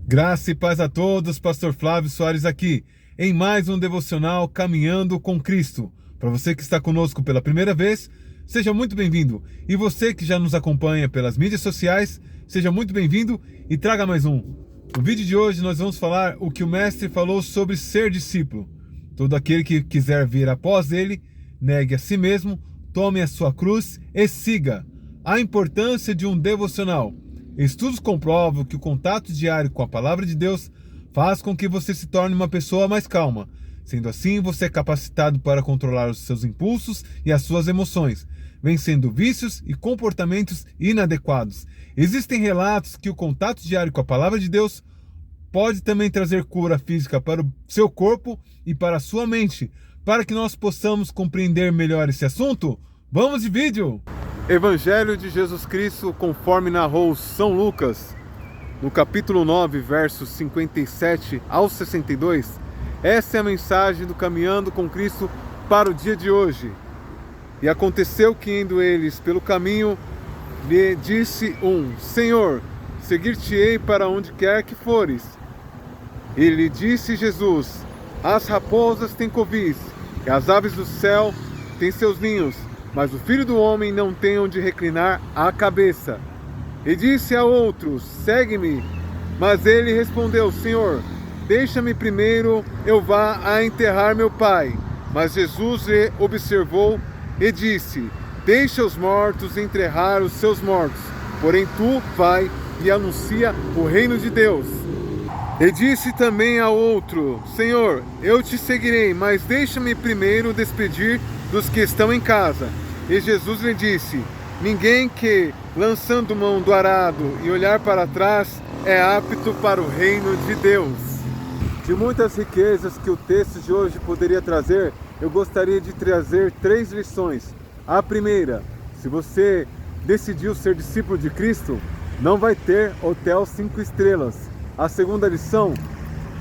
Graça e paz a todos, Pastor Flávio Soares aqui, em mais um devocional Caminhando com Cristo. Para você que está conosco pela primeira vez, seja muito bem-vindo. E você que já nos acompanha pelas mídias sociais, seja muito bem-vindo e traga mais um. No vídeo de hoje nós vamos falar o que o Mestre falou sobre ser discípulo. Todo aquele que quiser vir após ele, negue a si mesmo, tome a sua cruz e siga. A importância de um devocional. Estudos comprovam que o contato diário com a Palavra de Deus faz com que você se torne uma pessoa mais calma. Sendo assim, você é capacitado para controlar os seus impulsos e as suas emoções, vencendo vícios e comportamentos inadequados. Existem relatos que o contato diário com a Palavra de Deus pode também trazer cura física para o seu corpo e para a sua mente. Para que nós possamos compreender melhor esse assunto, vamos de vídeo! Evangelho de Jesus Cristo conforme narrou São Lucas, no capítulo 9, versos 57 ao 62. Essa é a mensagem do Caminhando com Cristo para o dia de hoje. E aconteceu que, indo eles pelo caminho, lhe disse um: Senhor, seguir-te-ei para onde quer que fores. E lhe disse Jesus: As raposas têm covis, e as aves do céu têm seus ninhos, mas o Filho do Homem não tem onde reclinar a cabeça. E disse a outros: Segue-me. Mas ele respondeu: Senhor, deixa-me primeiro eu vá a enterrar meu pai. Mas Jesus lhe observou e disse: Deixa os mortos enterrar os seus mortos, porém tu vai e anuncia o reino de Deus. E disse também a outro: Senhor, eu te seguirei, mas deixa-me primeiro despedir dos que estão em casa. E Jesus lhe disse: Ninguém que, lançando mão do arado e olhar para trás, é apto para o reino de Deus. De muitas riquezas que o texto de hoje poderia trazer, eu gostaria de trazer 3 lições. A primeira: se você decidiu ser discípulo de Cristo, não vai ter hotel 5 estrelas. A segunda lição: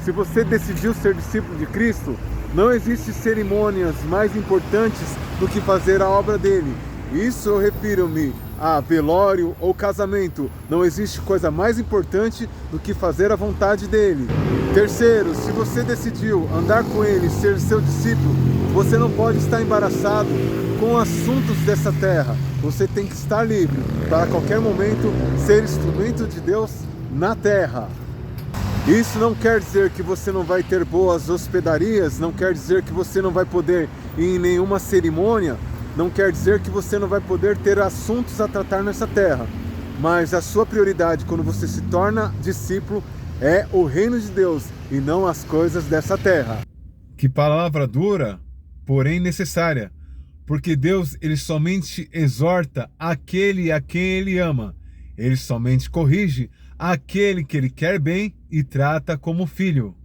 se você decidiu ser discípulo de Cristo, não existem cerimônias mais importantes do que fazer a obra dele. Isso eu refiro-me a velório ou casamento. Não existe coisa mais importante do que fazer a vontade dele. Terceiro, se você decidiu andar com ele, ser seu discípulo, você não pode estar embaraçado com assuntos dessa terra. Você tem que estar livre para a qualquer momento ser instrumento de Deus na terra. Isso não quer dizer que você não vai ter boas hospedarias, não quer dizer que você não vai poder ir em nenhuma cerimônia, não quer dizer que você não vai poder ter assuntos a tratar nessa terra. Mas a sua prioridade quando você se torna discípulo é o reino de Deus e não as coisas dessa terra. Que palavra dura, porém necessária, porque Deus ele somente exorta aquele a quem ele ama. Ele somente corrige aquele que ele quer bem e trata como filho.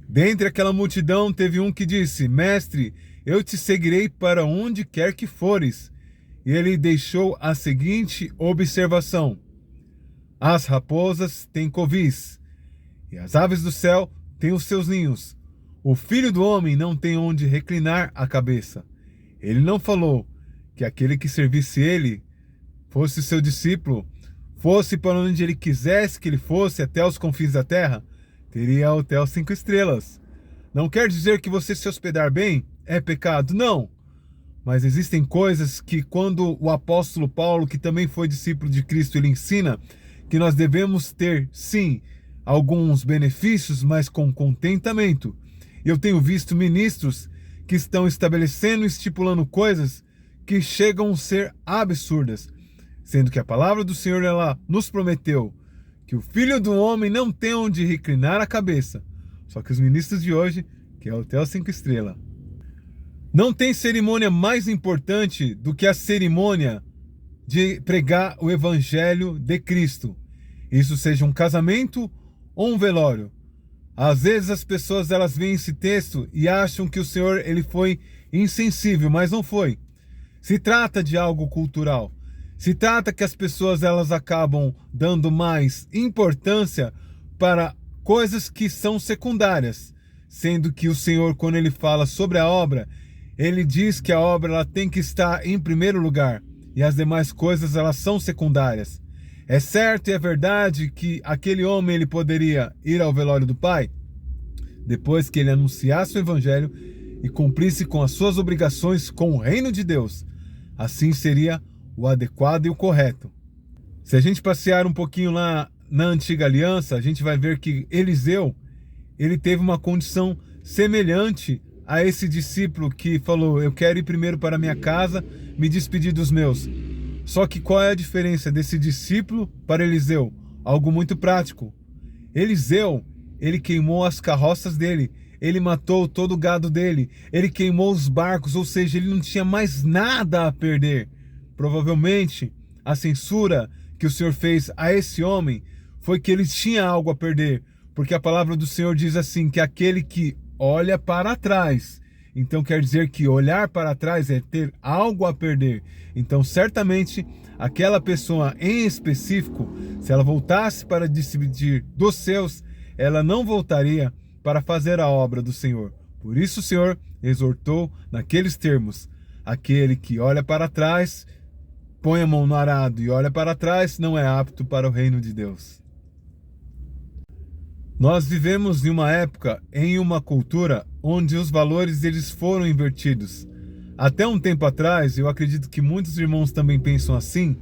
Dentre aquela multidão teve um que disse: Mestre, eu te seguirei para onde quer que fores. E ele deixou a seguinte observação: As raposas têm covis, e as aves do céu têm os seus ninhos. O Filho do Homem não tem onde reclinar a cabeça. Ele não falou que aquele que servisse ele, fosse seu discípulo, fosse para onde ele quisesse que ele fosse, até os confins da terra, teria hotel 5 estrelas. Não quer dizer que você se hospedar bem é pecado, não. Mas existem coisas que quando o apóstolo Paulo, que também foi discípulo de Cristo, ele ensina que nós devemos ter, sim, alguns benefícios, mas com contentamento. Eu tenho visto ministros que estão estabelecendo e estipulando coisas que chegam a ser absurdas, sendo que a palavra do Senhor ela nos prometeu que o Filho do Homem não tem onde reclinar a cabeça. Só que os ministros de hoje, que é o hotel 5 estrelas. Não tem cerimônia mais importante do que a cerimônia de pregar o Evangelho de Cristo. Isso seja um casamento ou um velório. Às vezes as pessoas elas veem esse texto e acham que o Senhor ele foi insensível, mas não foi. Se trata de algo cultural. Se trata que as pessoas elas acabam dando mais importância para coisas que são secundárias, sendo que o Senhor, quando ele fala sobre a obra, ele diz que a obra ela tem que estar em primeiro lugar e as demais coisas elas são secundárias. É certo e é verdade que aquele homem ele poderia ir ao velório do pai depois que ele anunciasse o evangelho e cumprisse com as suas obrigações com o reino de Deus. Assim seria o adequado e o correto. Se a gente passear um pouquinho lá na antiga aliança, a gente vai ver que Eliseu, ele teve uma condição semelhante a esse discípulo que falou: eu quero ir primeiro para minha casa, me despedir dos meus. Só que qual é a diferença desse discípulo para Eliseu? Algo muito prático. Eliseu, ele queimou as carroças dele, ele matou todo o gado dele, ele queimou os barcos, ou seja, ele não tinha mais nada a perder. Provavelmente, a censura que o Senhor fez a esse homem foi que ele tinha algo a perder, porque a palavra do Senhor diz assim, que aquele que olha para trás, então quer dizer que olhar para trás é ter algo a perder. Então certamente aquela pessoa em específico, se ela voltasse para despedir dos seus, ela não voltaria para fazer a obra do Senhor. Por isso o Senhor exortou naqueles termos: aquele que olha para trás, põe a mão no arado e olha para trás, não é apto para o reino de Deus. Nós vivemos em uma época, em uma cultura, onde os valores eles foram invertidos. Até um tempo atrás, eu acredito que muitos irmãos também pensam assim,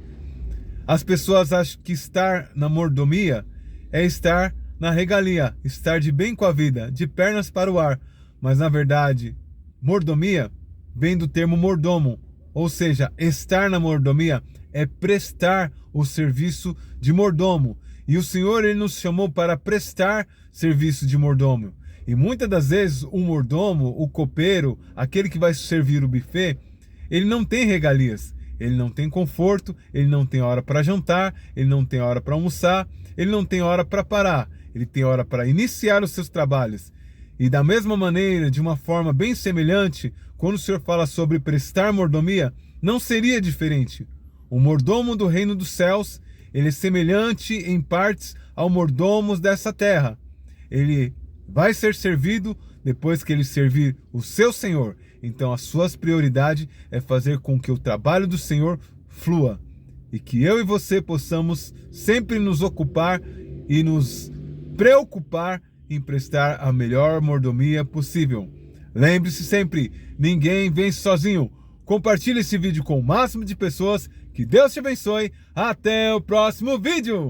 as pessoas acham que estar na mordomia é estar na regalia, estar de bem com a vida, de pernas para o ar. Mas na verdade, mordomia vem do termo mordomo, ou seja, estar na mordomia é prestar o serviço de mordomo. E o Senhor ele nos chamou para prestar serviço de mordomo. E muitas das vezes o mordomo, o copeiro, aquele que vai servir o buffet, ele não tem regalias, ele não tem conforto, ele não tem hora para jantar, ele não tem hora para almoçar, ele não tem hora para parar, ele tem hora para iniciar os seus trabalhos. E da mesma maneira, de uma forma bem semelhante, quando o Senhor fala sobre prestar mordomia, não seria diferente. O mordomo do reino dos céus, ele é semelhante em partes ao mordomo dessa terra. Ele vai ser servido depois que ele servir o seu Senhor. Então a sua prioridade é fazer com que o trabalho do Senhor flua. E que eu e você possamos sempre nos ocupar e nos preocupar em prestar a melhor mordomia possível. Lembre-se sempre, ninguém vence sozinho. Compartilhe esse vídeo com o máximo de pessoas. Que Deus te abençoe. Até o próximo vídeo.